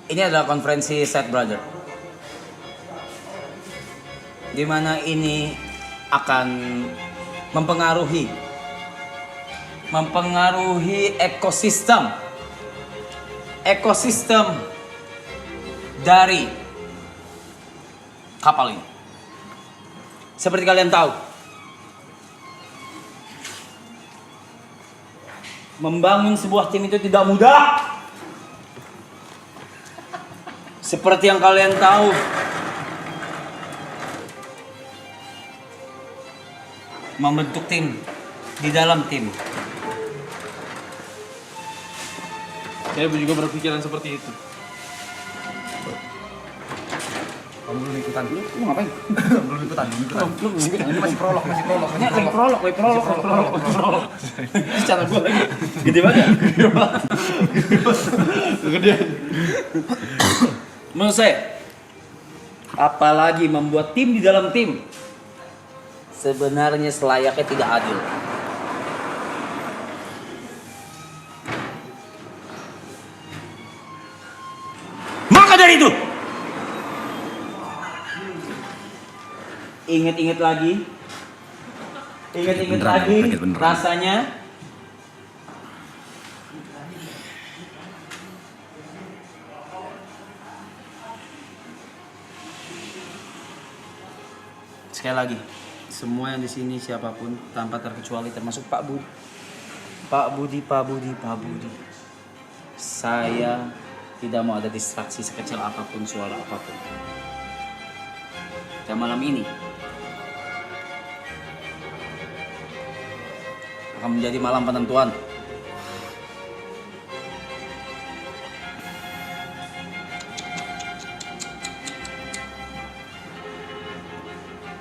Ini adalah konferensi Set Brother, di mana ini akan mempengaruhi ekosistem dari kapal ini. Seperti kalian tahu, membangun sebuah tim itu tidak mudah. Seperti yang kalian tahu, membentuk tim di dalam tim. Saya juga berpikiran seperti itu. Kamu belum ikutan dulu? Lu ngapain? belum ikutan. Ini masih prolog. Ini lagi prolog. Cara gue lagi gede banget. Kegedean. Menurut saya, apalagi membuat tim di dalam tim, sebenarnya selayaknya tidak adil. Maka dari itu, ingat lagi rasanya sekali lagi, semua yang di sini siapapun tanpa terkecuali termasuk Pak Budi, saya tidak mau ada distraksi sekecil apapun, suara apapun. Dan malam ini akan menjadi malam penentuan.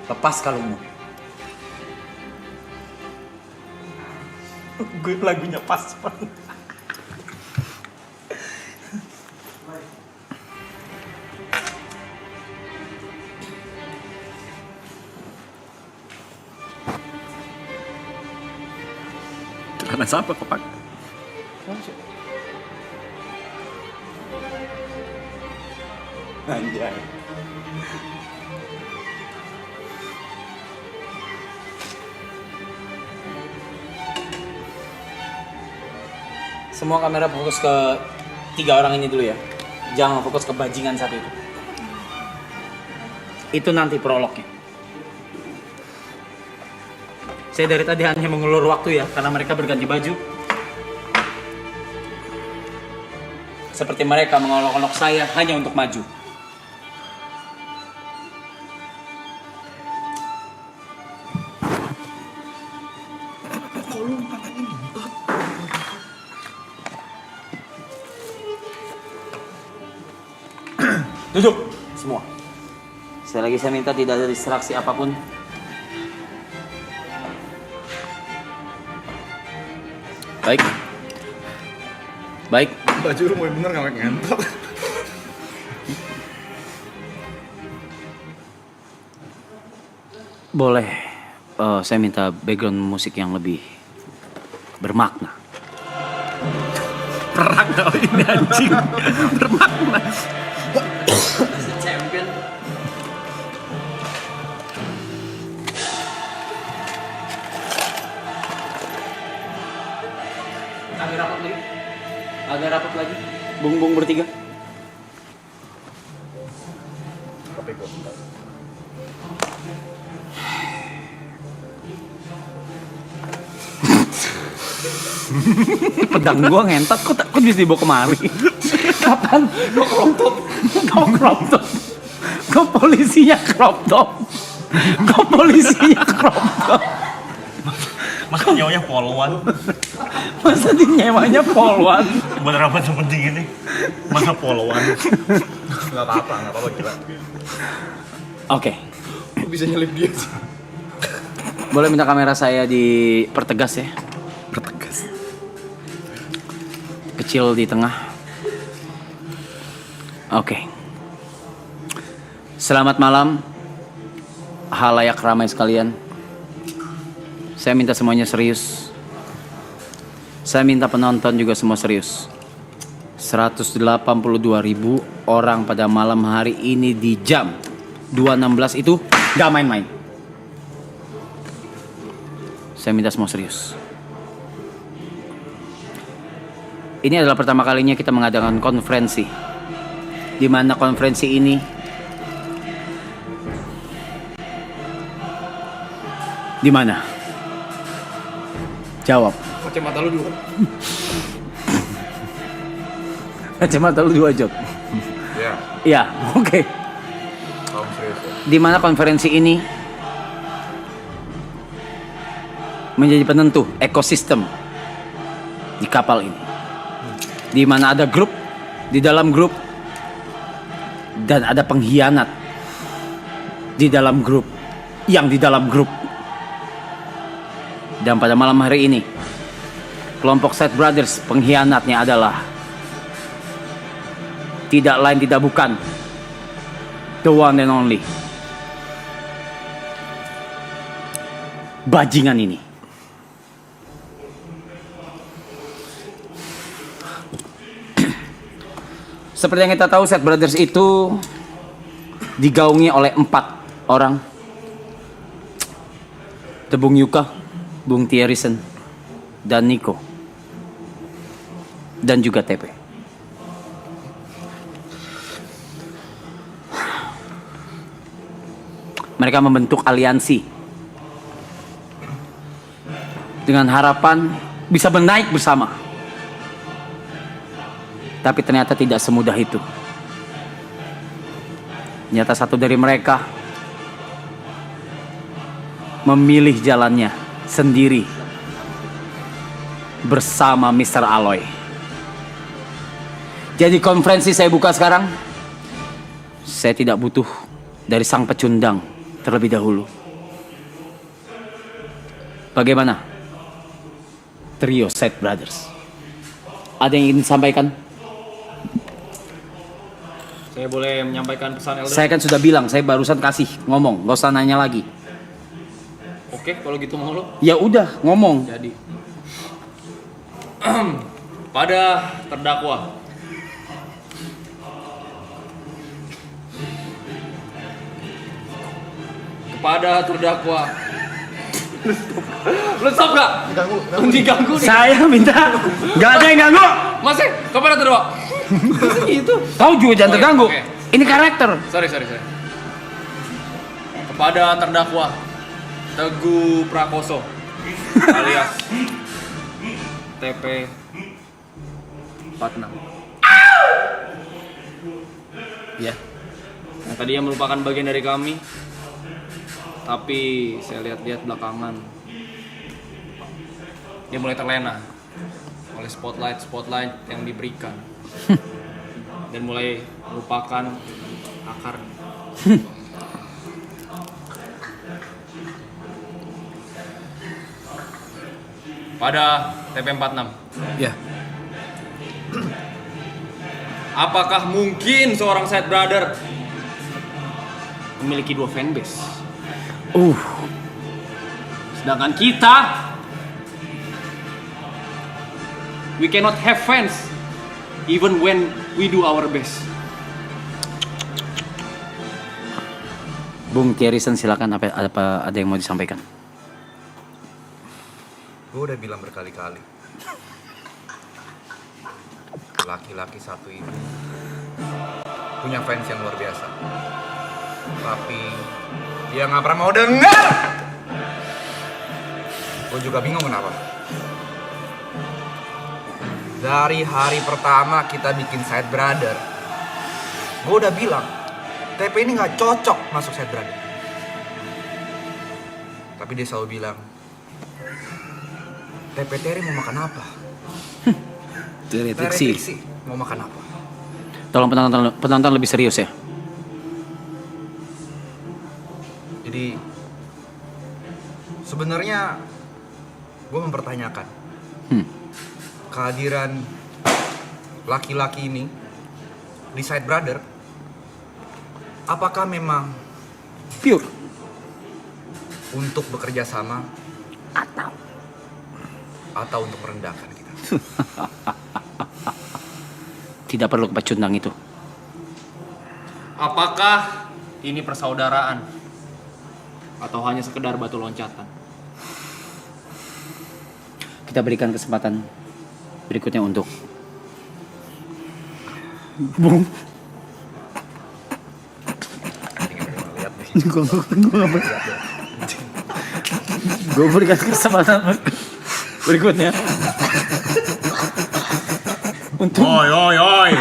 Lepas kalungmu. Gue lagunya pas banget. Celana siapa kok, Pak? Anjay. Semua kamera fokus ke 3 orang ini dulu ya. Jangan fokus ke bajingan satu itu. Itu nanti prolognya. Saya dari tadi hanya mengulur waktu ya, karena mereka berganti baju. Seperti mereka mengolok-olok saya hanya untuk maju. Duduk semua. Sekali lagi saya minta tidak ada distraksi apapun. Baik. Baju lu mau bener nggak ngentot? Boleh. Saya minta background musik yang lebih bermakna. Perang tau ini anjing. Bermakna. Champion. Agak rapat lagi. Bung bertiga. Pedang gua ngentot, kok bisa dibawa kemari? Kapan? Kok crop top? Kok polisinya crop top? Masa nyawanya poluan? Masa nyewanya poluan? Bener apa sepenting ini? Masa poluan? Nggak apa-apa gila. Oke. Kok bisa nyelip dia sih? Boleh minta kamera saya dipertegas ya? Pertegas. Kecil di tengah. Oke. Selamat malam, halayak ramai sekalian. Saya minta semuanya serius. Saya minta penonton juga semua serius. 182.000 orang pada malam hari ini di jam 2.16 itu gak main-main. Saya minta semua serius. Ini adalah pertama kalinya kita mengadakan konferensi, di mana konferensi ini di mana? Jawab. Kacamata lu dulu. Kacamata lu 2 jawab. Ya, Iya, oke. kamu serius ya? Di mana konferensi ini menjadi penentu ekosistem di kapal ini. Di mana ada grup, di dalam grup, dan ada pengkhianat di dalam grup, yang di dalam grup. Dan pada malam hari ini, kelompok Set Brothers pengkhianatnya adalah tidak lain tidak bukan the one and only bajingan ini. Seperti yang kita tahu, Set Brothers itu digaungi oleh 4 orang. The Bung Yuka, Bung Thierrysen, dan Nico, dan juga TP. Mereka membentuk aliansi dengan harapan bisa menaik bersama. Tapi ternyata tidak semudah itu. Ternyata satu dari mereka memilih jalannya sendiri bersama Mr. Aloy. Jadi konferensi saya buka sekarang. Saya tidak butuh dari sang pecundang terlebih dahulu. Bagaimana trio Set Brothers? Ada yang ingin disampaikan? Saya boleh menyampaikan pesan Elder? Saya kan sudah bilang, saya barusan kasih ngomong, gak usah nanya lagi. Oke, kalau gitu mau lo. Ya udah, ngomong. Jadi pada terdakwa lu stop gak? Diganggu nih. Saya minta, gak ada yang ganggu. Masih kepada terdakwa. Gitu. Kau juga jangan terganggu. Oke. Ini karakter. Sorry. Kepada terdakwa Teguh Prakoso alias TP 46. Ya. Yang tadinya merupakan bagian dari kami, tapi saya lihat-lihat belakangan dia mulai terlena oleh spotlight yang diberikan dan mulai melupakan akarnya. Pada TP46. Ya. Apakah mungkin seorang Set Brother memiliki 2 fanbase? Sedangkan kita, we cannot have fans even when we do our best. Bung Thierrysen, silakan, ada yang mau disampaikan? Gue udah bilang berkali-kali, laki-laki satu ini punya fans yang luar biasa, tapi dia nggak pernah mau dengar. Gue juga bingung kenapa. Dari hari pertama kita bikin Set Brother, gue udah bilang TP ini nggak cocok masuk Set Brother, tapi dia selalu bilang, TP Terry mau makan apa? Terry Triksi mau makan apa? Tolong penonton lebih serius ya. Jadi sebenarnya gue mempertanyakan kehadiran laki-laki ini di Set Brother, apakah memang Pure untuk bekerja sama atau untuk merendahkan kita? Tidak perlu pecundang itu. Apakah ini persaudaraan? Atau hanya sekedar batu loncatan? Kita berikan kesempatan berikutnya untuk Bung. Gue berikan kesempatan berikutnya untuk Oi.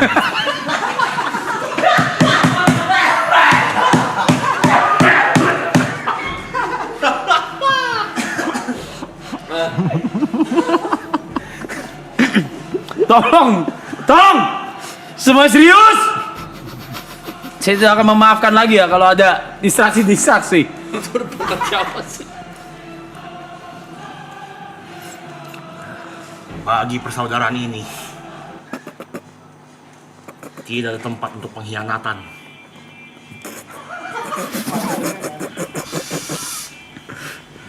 tolong, semua serius. Saya tidak akan memaafkan lagi ya kalau ada distraksi. Itu bukan siapa sih? Bagi persaudaraan ini tidak ada tempat untuk pengkhianatan.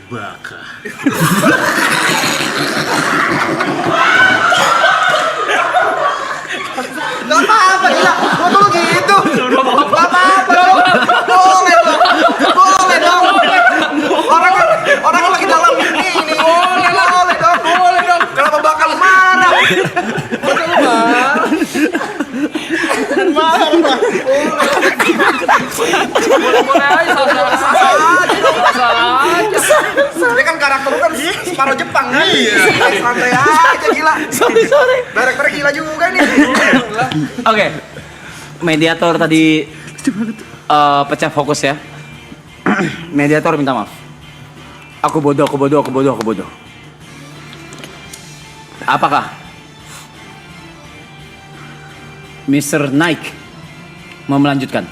Baka. Gak apa-apa, gila. Gua tuh gitu. Gak apa-apa dong. Boleh dong. Orang lagi dalam ini. Boleh dong. Kenapa bakal marah? Boleh aja, salah aja. Dia kan karakter lu kan separuh Jepang kan? Iya. Santai aja gila. Sorry. Karakter gila juga nih. Oke. Mediator tadi pecah fokus ya. Mediator minta maaf. Aku bodoh. Apakah Mr. Nike mau melanjutkan?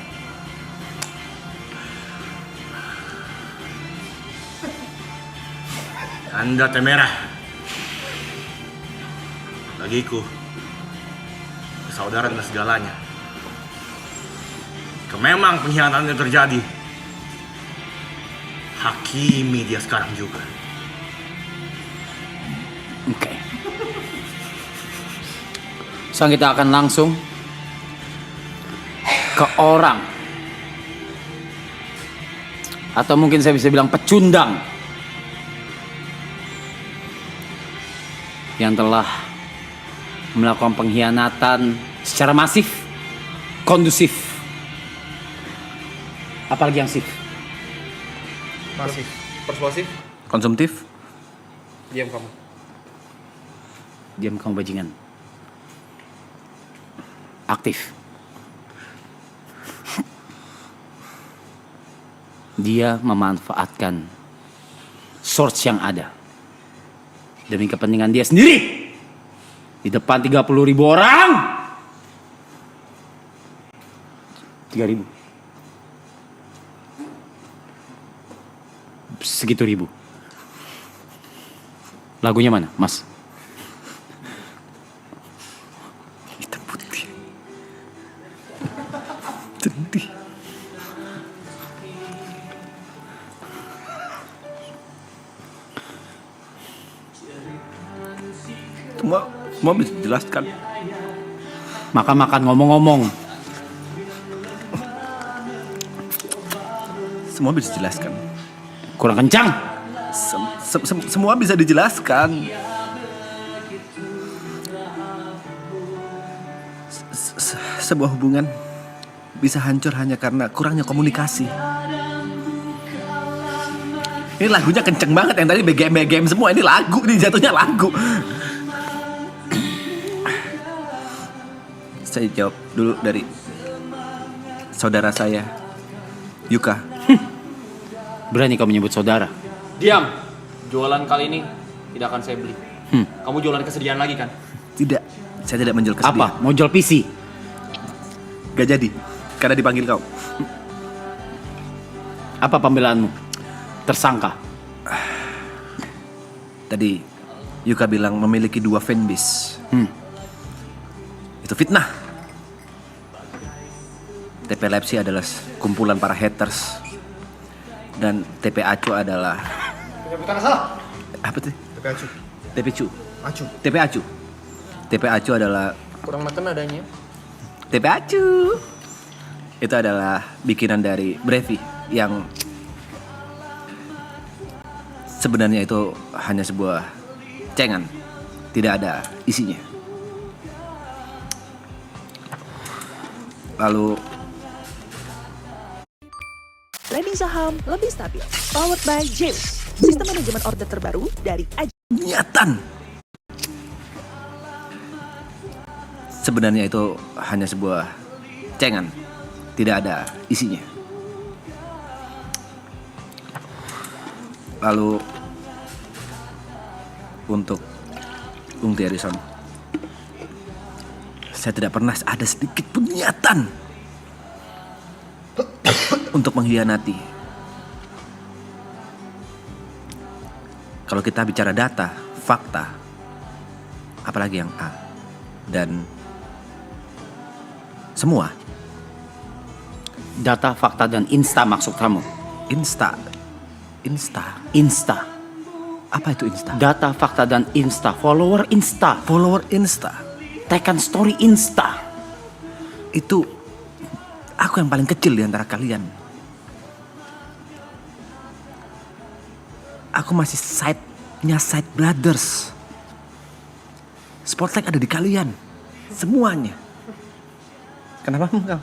Anda temerah. Bagiku, persaudaraan adalah segalanya. Jika memang pengkhianatan yang terjadi, hakimi dia sekarang juga. Oke. Sekarang kita akan langsung ke orang, atau mungkin saya bisa bilang pecundang yang telah melakukan pengkhianatan secara masif, kondusif, apalagi yang sif, Masih persuasif. konsumtif. Diam kamu. Diam kamu bajingan. Aktif. Dia memanfaatkan source yang ada demi kepentingan dia sendiri di depan 30.000 orang. 3.000 segitu ribu. Lagunya mana, Mas? Hitam putih. Sedih. Semua bisa dijelaskan. Makan-makan ngomong-ngomong. Semua bisa dijelaskan. Kurang kencang. Semua bisa dijelaskan. Sebuah hubungan bisa hancur hanya karena kurangnya komunikasi. Ini lagunya kenceng banget, yang tadi BGM semua, ini lagu nih, jatuhnya lagu. Saya jawab dulu dari saudara saya, Yuka. Berani kau menyebut saudara? Diam. Jualan kali ini tidak akan saya beli. Kamu jualan kesedihan lagi kan? Tidak, saya tidak menjual kesedihan. Apa? Mau jual PC? Gak jadi, karena dipanggil kau. Apa pembelaanmu? Tersangka. Tadi Yuka bilang memiliki 2 fanbase. Itu fitnah. TP Lepsi adalah kumpulan para haters. Dan TP Acu adalah... Penyebutan salah. Apa tuh? TP Acu. TP Cu. Acu. TP Acu. TP Acu adalah Kurang makan adanya. TPAcu. Itu adalah bikinan dari Brevi yang sebenarnya itu hanya sebuah cengan, tidak ada isinya. Lalu Trading saham lebih stabil. Powered by Zeus. Sistem manajemen order terbaru dari niatan. Sebenarnya itu hanya sebuah cengan, tidak ada isinya. Lalu untuk Bung Thierryson, saya tidak pernah ada sedikit pun niatan untuk mengkhianati. Kalau kita bicara data, fakta, apalagi yang A dan semua Data, fakta, dan insta maksud kamu? Insta. Insta. Apa itu Insta? Data, fakta, dan insta. Follower insta. Follower Insta. Tekan story insta. Itu aku yang paling kecil di antara kalian. Aku masih side brothers. Spotlight ada di kalian. Semuanya. Kenapa enggak?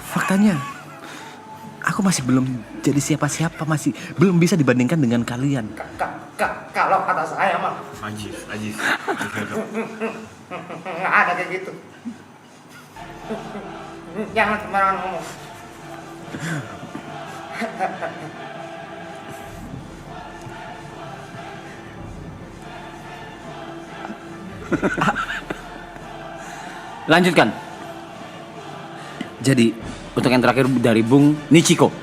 Faktanya, aku masih belum jadi siapa-siapa, masih belum bisa dibandingkan dengan kalian. Kalau kata saya mah Ajis. nggak ada kayak gitu. Jangan sembarangan ngomong. Lanjutkan. Jadi, untuk yang terakhir dari Bung Nichiko.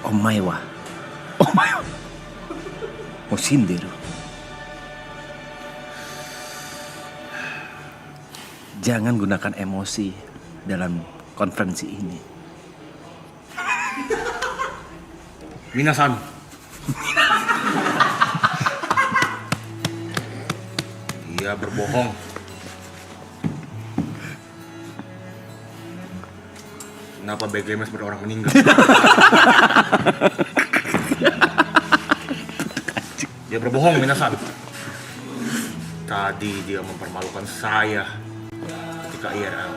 Omaewa. Mau sindir. Jangan gunakan emosi dalam konferensi ini. Minasan. Dia berbohong. Kenapa BGM seperti orang meninggal? Dia berbohong, Minasan. Tadi dia mempermalukan saya ketika IRL.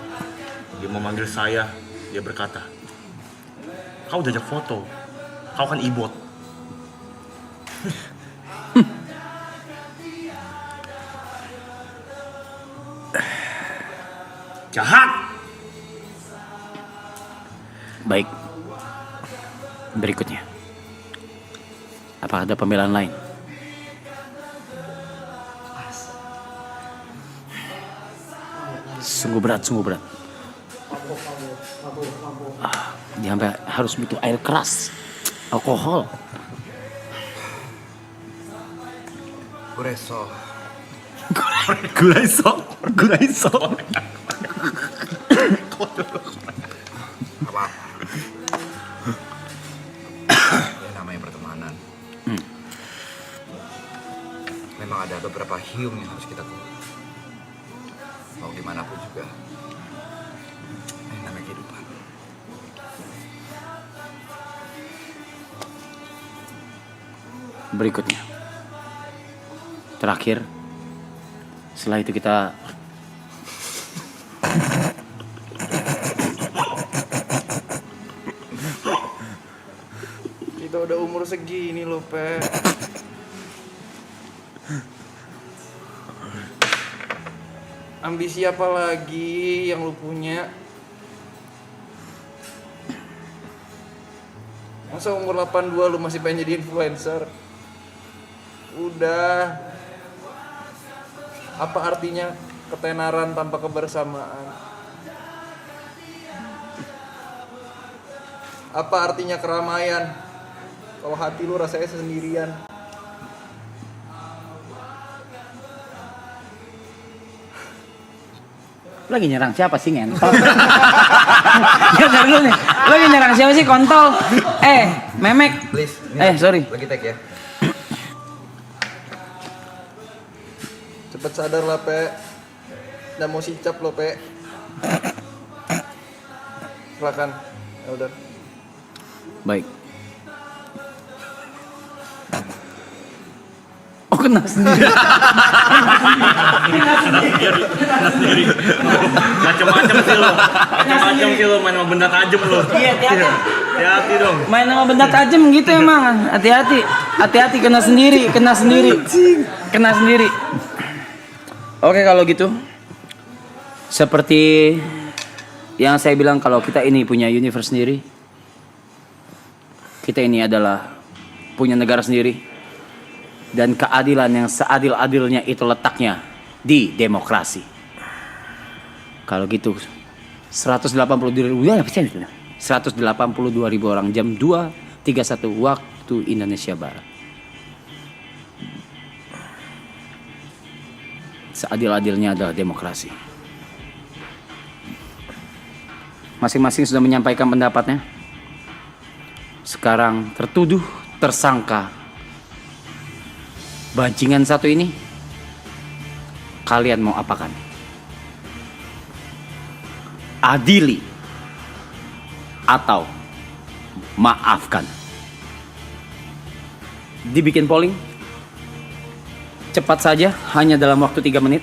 Dia memanggil saya, dia berkata, "Kau jajak foto, kau kan ibot." Jahat! Baik. Berikutnya. Apakah ada pembelaan lain? Sungguh berat. Dia sampai harus butuh air keras, alkohol. Gureso. Guraiso. Apa? Ya namanya pertemanan. Memang ada beberapa hiung yang harus kita kumpul. Mau gimana pun juga. Ini namanya kehidupan. Berikutnya. Terakhir. Setelah itu kita Udah umur segini loh, Pe. Ambisi apa lagi yang lu punya? Masa umur 82 lu masih pengen jadi influencer? Udah. Apa artinya ketenaran tanpa kebersamaan? Apa artinya keramaian kalau hati lu rasanya sendirian? lagi nyerang siapa sih ngentot? Jangan dulu nih. Lu lagi nyerang siapa sih kontol? Memek. Please. Sorry. Lagi tag ya. Cepet sadar lah, Pe. Udah mau sicap lo, Pe. Silakan, Elder. Baik. Oh, kena sendiri. Macam-macam sih lo. Macam-macam sih lo main sama benda tajam lo. Iya, hati-hati. Hati-hati dong. Main sama benda tajam gitu emang. Hati-hati. Hati-hati kena sendiri. Kena sendiri. Oke, kalau gitu. Seperti yang saya bilang, kalau kita ini punya universe sendiri. Kita ini adalah punya negara sendiri. Dan keadilan yang seadil-adilnya itu letaknya di demokrasi. Kalau gitu 182 orang jam 2.31 waktu Indonesia Barat. Seadil-adilnya adalah demokrasi. Masing-masing sudah menyampaikan pendapatnya. Sekarang tertuduh, tersangka bajingan satu ini, kalian mau apakan? Adili atau maafkan? Dibikin polling cepat saja, hanya dalam waktu 3 menit.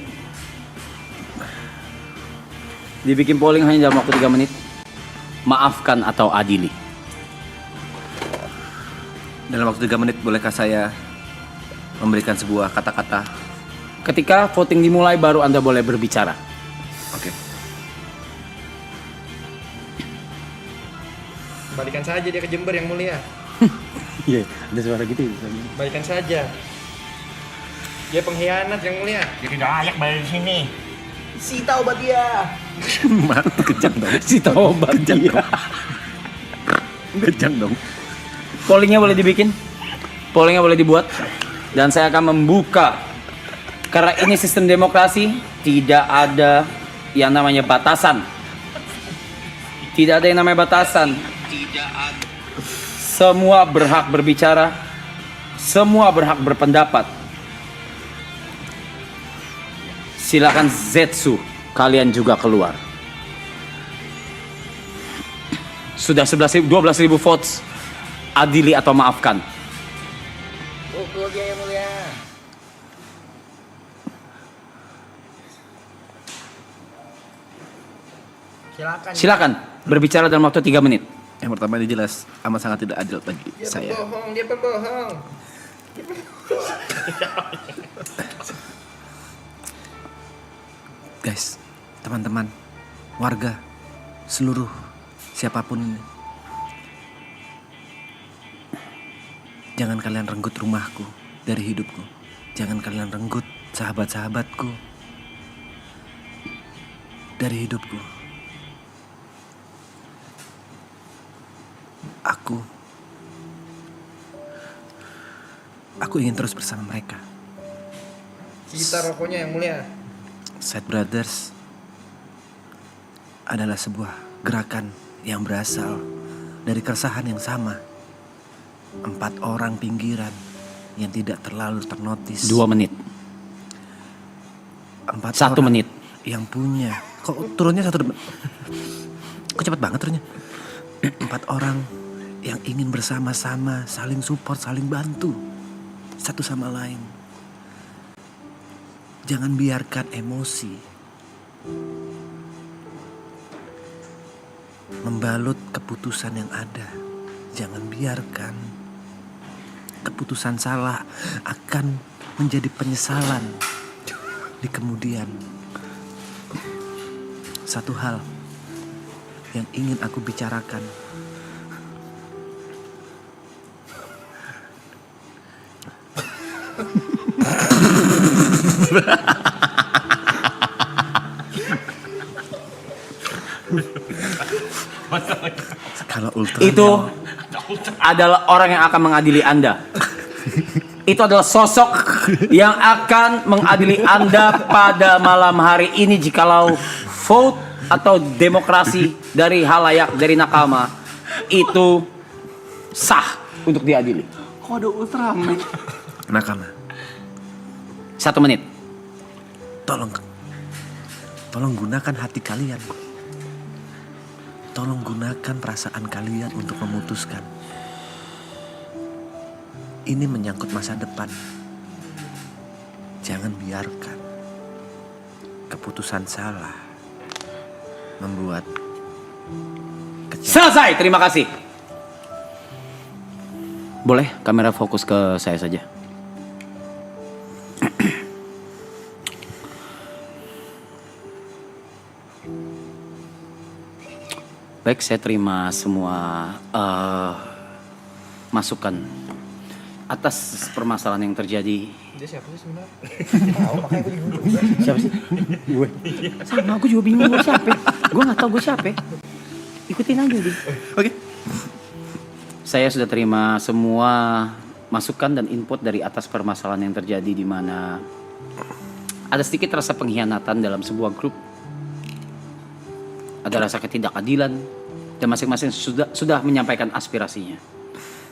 Dibikin polling hanya dalam waktu 3 menit. Maafkan atau adili? Dalam waktu 3 menit bolehkah saya memberikan sebuah kata-kata? Ketika voting dimulai baru Anda boleh berbicara. Oke. Balikan saja dia ke Jember yang mulia. Iya, ada suara gitu. Balikan saja. Dia pengkhianat yang mulia. Dia tidak layak balik di sini. Sita obat dia. Kejang dong. Si tobat dia. Kejang dong. Pollingnya boleh dibikin, pollingnya boleh dibuat, dan saya akan membuka. Karena ini sistem demokrasi, tidak ada yang namanya batasan. Tidak ada yang namanya batasan. Semua berhak berbicara, semua berhak berpendapat. Silakan Zetsu, kalian juga keluar. Sudah 12.000 votes. Adili atau maafkan? Pukul dia yang mulia. Silakan berbicara dalam waktu 3 menit. Yang pertama ini jelas amat sangat tidak adil bagi saya. Dia pembohong. Guys, teman-teman, warga, seluruh siapapun ini, jangan kalian renggut rumahku dari hidupku. Jangan kalian renggut sahabat-sahabatku dari hidupku. Aku ingin terus bersama mereka. Kita rokoknya yang mulia. Side Brothers adalah sebuah gerakan yang berasal dari keresahan yang sama. 4 orang pinggiran yang tidak terlalu ternotis. 2 menit. 1 menit. Yang punya. Kok turunnya 1 menit? Kok cepat banget turunnya? 4 orang yang ingin bersama-sama, saling support, saling bantu satu sama lain. Jangan biarkan emosi membalut keputusan yang ada. Jangan biarkan keputusan salah akan menjadi penyesalan di kemudian. Satu hal yang ingin aku bicarakan. Skala ultra. Itu adalah orang yang akan mengadili Anda. Itu adalah sosok yang akan mengadili Anda pada malam hari ini jikalau vote atau demokrasi dari halayak, dari nakama itu sah untuk diadili. Nakama. 1 menit. Tolong gunakan hati kalian. Tolong gunakan perasaan kalian untuk memutuskan. Ini menyangkut masa depan. Jangan biarkan keputusan salah membuat Selesai, terima kasih. Boleh kamera fokus ke saya saja. Baik, saya terima semua masukan atas permasalahan yang terjadi. Dia siapa sih sebenarnya? Siapa sih? Gue. Sama, aku juga bingung gue siapa. Gue nggak tahu gue siapa. Ikutin aja deh. Oke. Saya sudah terima semua masukan dan input dari atas permasalahan yang terjadi, di mana ada sedikit rasa pengkhianatan dalam sebuah grup. Ada rasa ketidakadilan dan masing-masing sudah menyampaikan aspirasinya.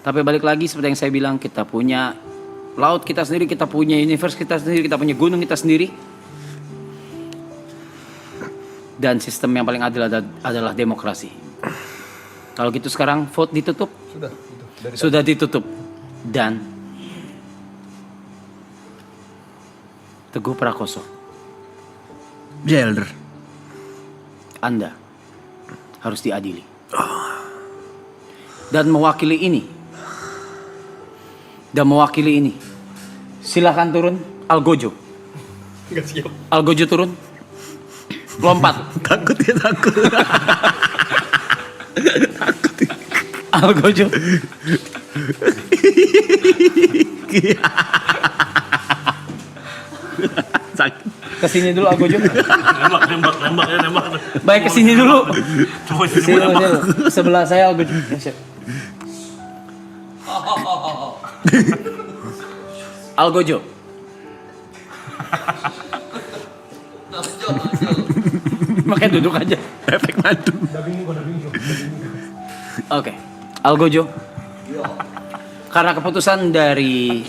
Tapi balik lagi seperti yang saya bilang, kita punya laut kita sendiri, kita punya universe kita sendiri, kita punya gunung kita sendiri. Dan sistem yang paling adil adalah demokrasi. Kalau gitu sekarang vote ditutup. Sudah ditutup. Dan Teguh Prakoso, Elder. Anda harus diadili. Dan mewakili ini, silakan turun, Algojo. Enggak siap. Algojo turun. Lompat. Takut ya, takut. Algojo. Sakit. Kesini dulu Algojo. Nembak. Baik, kesini dulu. Coba Sini, sebelah saya Algojo. Ya, siap. Algojo. Makanya duduk aja. Efek madu. Oke, Algojo. Karena keputusan dari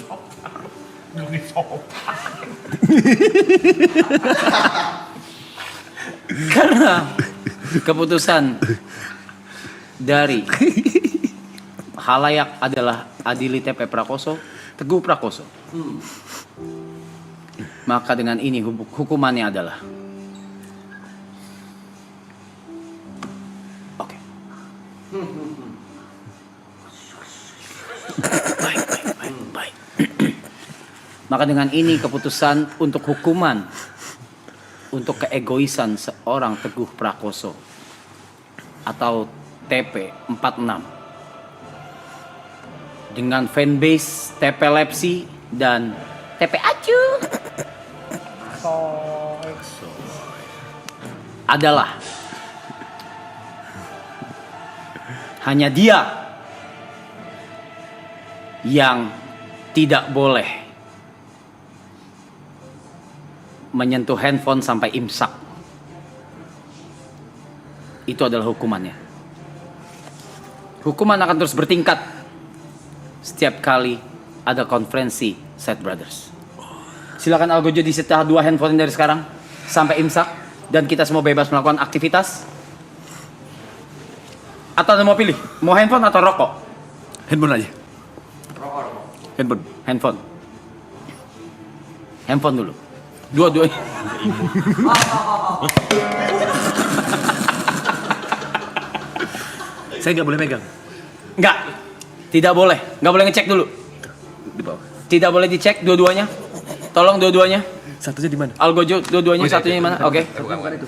halayak adalah adili TP Prakoso, Teguh Prakoso. Maka dengan ini hukumannya adalah oke. Baik. Maka dengan ini keputusan untuk hukuman untuk keegoisan seorang Teguh Prakoso atau TP 46 dengan fanbase TP Lepsi dan TP Acu adalah hanya dia yang tidak boleh menyentuh handphone sampai imsak. Itu adalah hukumannya. Hukuman akan terus bertingkat setiap kali ada konferensi Set Brothers. Silakan Algojo disita 2 handphone dari sekarang sampai imsak, dan kita semua bebas melakukan aktivitas. Atau Anda mau pilih, mau handphone atau rokok? Handphone aja. Handphone. Handphone dulu. Dua-duanya. Saya nggak boleh megang. Enggak. Tidak boleh. Enggak boleh ngecek dulu. Di bawah. Tidak boleh dicek dua-duanya. Tolong dua-duanya. Satunya di mana? Algojo dua-duanya, satunya di mana? Oke. Bukan itu.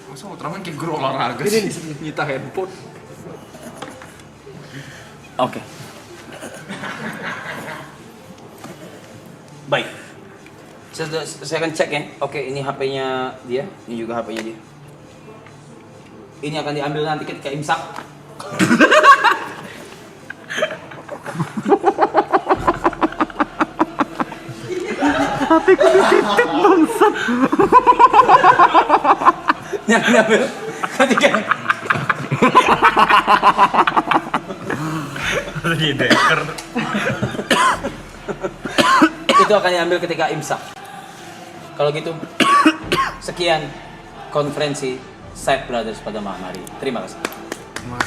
Masa Ultraman kayak guru olahraga sih? Nyita handphone. Oke. Baik. Saya akan cek ya. Oke, ini HP-nya dia, ini juga HP-nya dia. Ini akan diambil nanti ketika imsak. Hatiku dititip bangsat. Yang diambil ketika itu akan diambil ketika imsak. Kalau gitu, sekian konferensi Side Brothers pada malam hari. Terima kasih. Mas,